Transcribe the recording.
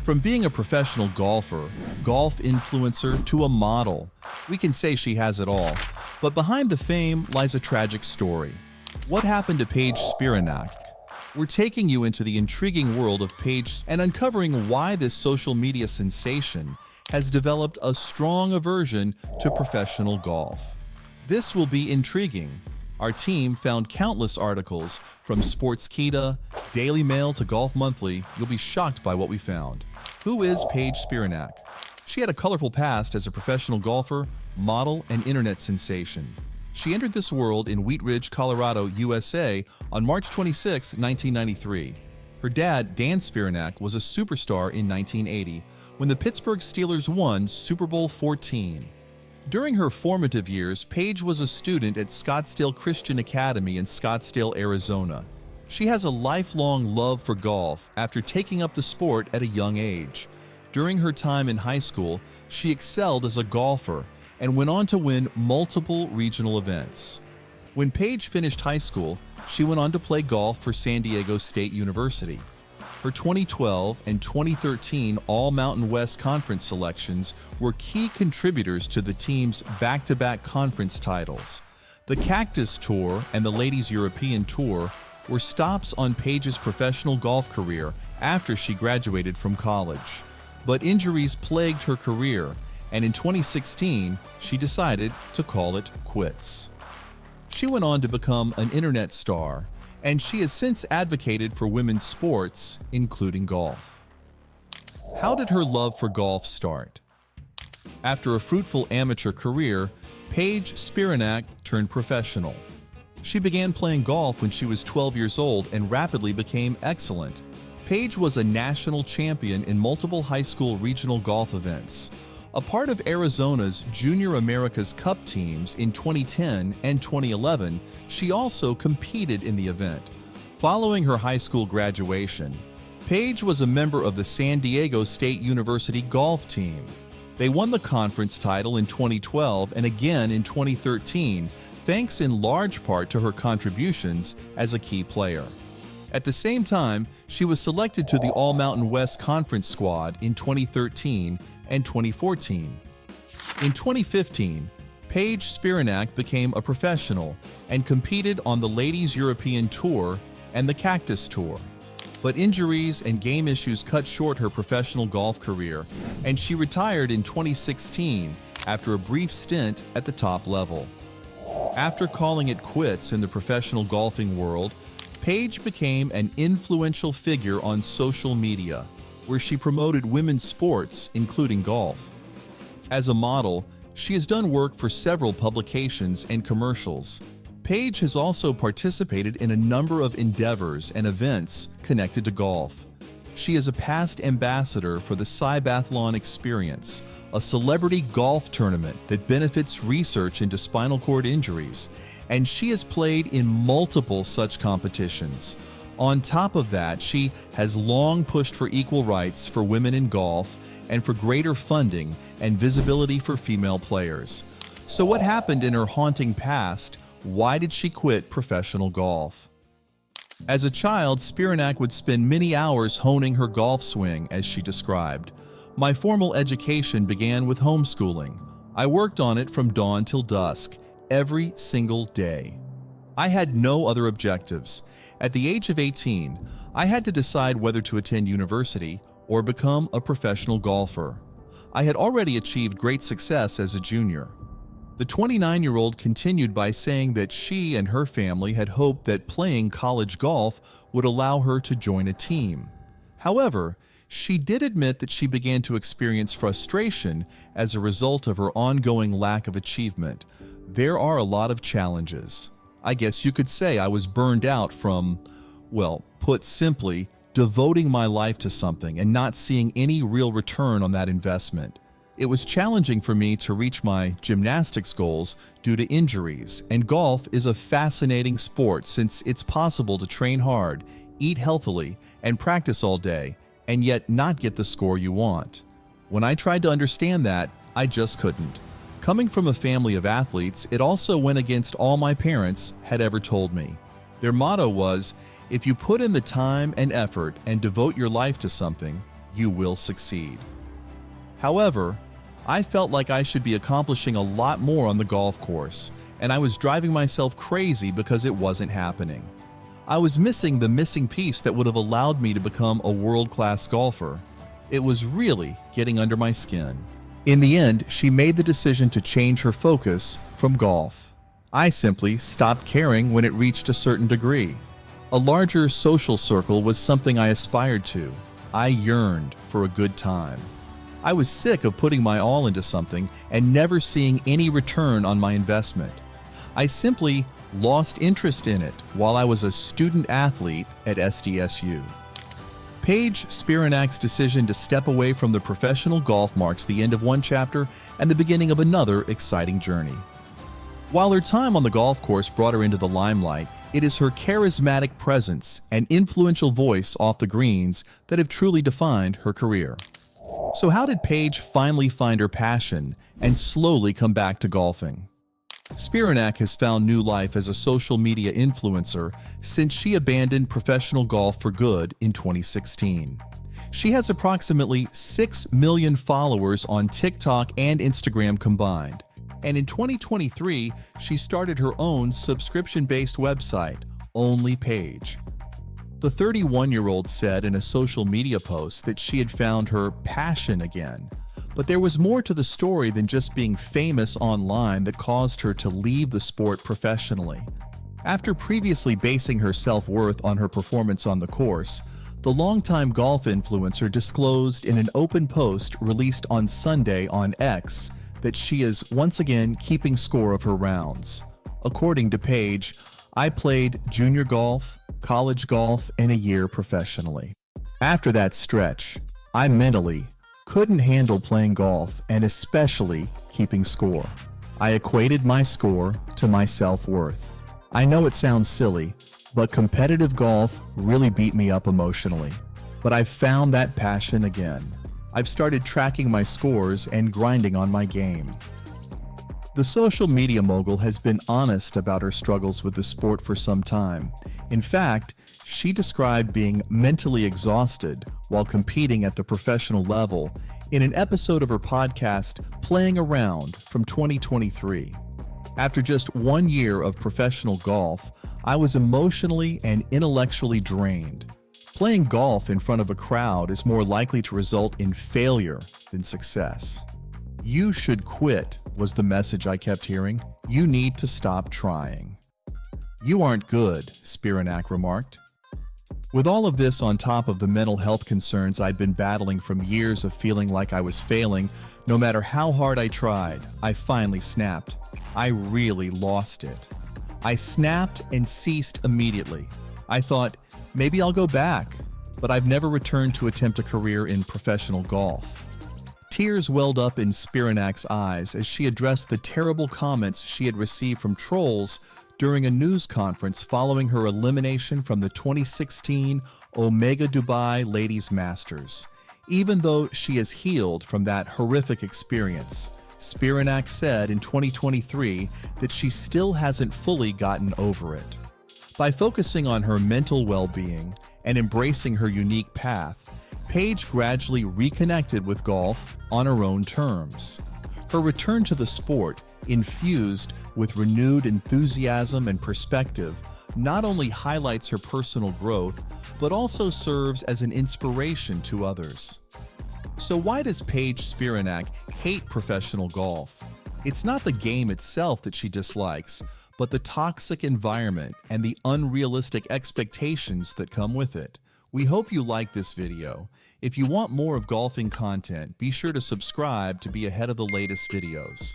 From being a professional golfer, golf influencer, to a model, we can say she has it all. But behind the fame lies a tragic story. What happened to Paige Spiranac? We're taking you into the intriguing world of Paige and uncovering why this social media sensation has developed a strong aversion to professional golf. This will be intriguing. Our team found countless articles from Sportskeeda, Daily Mail to Golf Monthly. You'll be shocked by what we found. Who is Paige Spiranac? She had a colorful past as a professional golfer, model, and internet sensation. She entered this world in Wheat Ridge, Colorado, USA on March 26, 1993. Her dad, Dan Spiranac, was a superstar in 1980 when the Pittsburgh Steelers won Super Bowl 14. During her formative years, Paige was a student at Scottsdale Christian Academy in Scottsdale, Arizona. She has a lifelong love for golf after taking up the sport at a young age. During her time in high school, she excelled as a golfer and went on to win multiple regional events. When Paige finished high school, she went on to play golf for San Diego State University. Her 2012 and 2013 All-Mountain West Conference selections were key contributors to the team's back-to-back conference titles. The Cactus Tour and the Ladies European Tour were stops on Paige's professional golf career after she graduated from college. But injuries plagued her career, and in 2016, she decided to call it quits. She went on to become an internet star, and she has since advocated for women's sports, including golf. How did her love for golf start? After a fruitful amateur career, Paige Spiranac turned professional. She began playing golf when she was 12 years old and rapidly became excellent. Paige was a national champion in multiple high school regional golf events. A part of Arizona's Junior America's Cup teams in 2010 and 2011, she also competed in the event. Following her high school graduation, Paige was a member of the San Diego State University golf team. They won the conference title in 2012 and again in 2013, thanks in large part to her contributions as a key player. At the same time, she was selected to the All-Mountain West Conference squad in 2013 and 2014. In 2015, Paige Spiranac became a professional and competed on the Ladies European Tour and the Cactus Tour. But injuries and game issues cut short her professional golf career, and she retired in 2016 after a brief stint at the top level. After calling it quits in the professional golfing world, Paige became an influential figure on social media, where she promoted women's sports, including golf. As a model, she has done work for several publications and commercials. Paige has also participated in a number of endeavors and events connected to golf. She is a past ambassador for the Cybathlon Experience, a celebrity golf tournament that benefits research into spinal cord injuries, and she has played in multiple such competitions. On top of that, she has long pushed for equal rights for women in golf and for greater funding and visibility for female players. So what happened in her haunting past? Why did she quit professional golf? As a child, Spiranac would spend many hours honing her golf swing, as she described. My formal education began with homeschooling. I worked on it from dawn till dusk, every single day. I had no other objectives. At the age of 18, I had to decide whether to attend university or become a professional golfer. I had already achieved great success as a junior. The 29-year-old continued by saying that she and her family had hoped that playing college golf would allow her to join a team. However, she did admit that she began to experience frustration as a result of her ongoing lack of achievement. There are a lot of challenges. I guess you could say I was burned out from, well, put simply, devoting my life to something and not seeing any real return on that investment. It was challenging for me to reach my gymnastics goals due to injuries, and golf is a fascinating sport since it's possible to train hard, eat healthily, and practice all day, and yet not get the score you want. When I tried to understand that, I just couldn't. Coming from a family of athletes, it also went against all my parents had ever told me. Their motto was, if you put in the time and effort and devote your life to something, you will succeed. However, I felt like I should be accomplishing a lot more on the golf course, and I was driving myself crazy because it wasn't happening. I was missing the missing piece that would have allowed me to become a world-class golfer. It was really getting under my skin. In the end, she made the decision to change her focus from golf. I simply stopped caring when it reached a certain degree. A larger social circle was something I aspired to. I yearned for a good time. I was sick of putting my all into something and never seeing any return on my investment. I simply lost interest in it while I was a student athlete at SDSU. Paige Spiranac's decision to step away from the professional golf marks the end of one chapter and the beginning of another exciting journey. While her time on the golf course brought her into the limelight, it is her charismatic presence and influential voice off the greens that have truly defined her career. So how did Paige finally find her passion and slowly come back to golfing? Spiranac has found new life as a social media influencer since she abandoned professional golf for good in 2016. She has approximately 6 million followers on TikTok and Instagram combined. And in 2023, she started her own subscription-based website, Only Paige. The 31-year-old said in a social media post that she had found her passion again. But there was more to the story than just being famous online that caused her to leave the sport professionally. After previously basing her self-worth on her performance on the course, the longtime golf influencer disclosed in an open post released on Sunday on X that she is once again keeping score of her rounds. According to Paige, I played junior golf, college golf, and a year professionally. After that stretch, I mentally couldn't handle playing golf and especially keeping score. I equated my score to my self-worth. I know it sounds silly, but competitive golf really beat me up emotionally. But I've found that passion again. I've started tracking my scores and grinding on my game. The social media mogul has been honest about her struggles with the sport for some time. In fact, she described being mentally exhausted while competing at the professional level in an episode of her podcast, Playing Around, from 2023. After just 1 year of professional golf, I was emotionally and intellectually drained. Playing golf in front of a crowd is more likely to result in failure than success. You should quit, was the message I kept hearing. You need to stop trying. You aren't good, Spiranac remarked. With all of this on top of the mental health concerns I'd been battling from years of feeling like I was failing, no matter how hard I tried, I finally snapped. I really lost it. I snapped and ceased immediately. I thought, maybe I'll go back, but I've never returned to attempt a career in professional golf. Tears welled up in Spiranac's eyes as she addressed the terrible comments she had received from trolls during a news conference following her elimination from the 2016 Omega Dubai Ladies Masters. Even though she has healed from that horrific experience, Spiranac said in 2023 that she still hasn't fully gotten over it. By focusing on her mental well-being and embracing her unique path, Paige gradually reconnected with golf on her own terms. Her return to the sport, infused with renewed enthusiasm and perspective, not only highlights her personal growth, but also serves as an inspiration to others. So why does Paige Spiranac hate professional golf? It's not the game itself that she dislikes, but the toxic environment and the unrealistic expectations that come with it. We hope you like this video. If you want more of golfing content, be sure to subscribe to be ahead of the latest videos.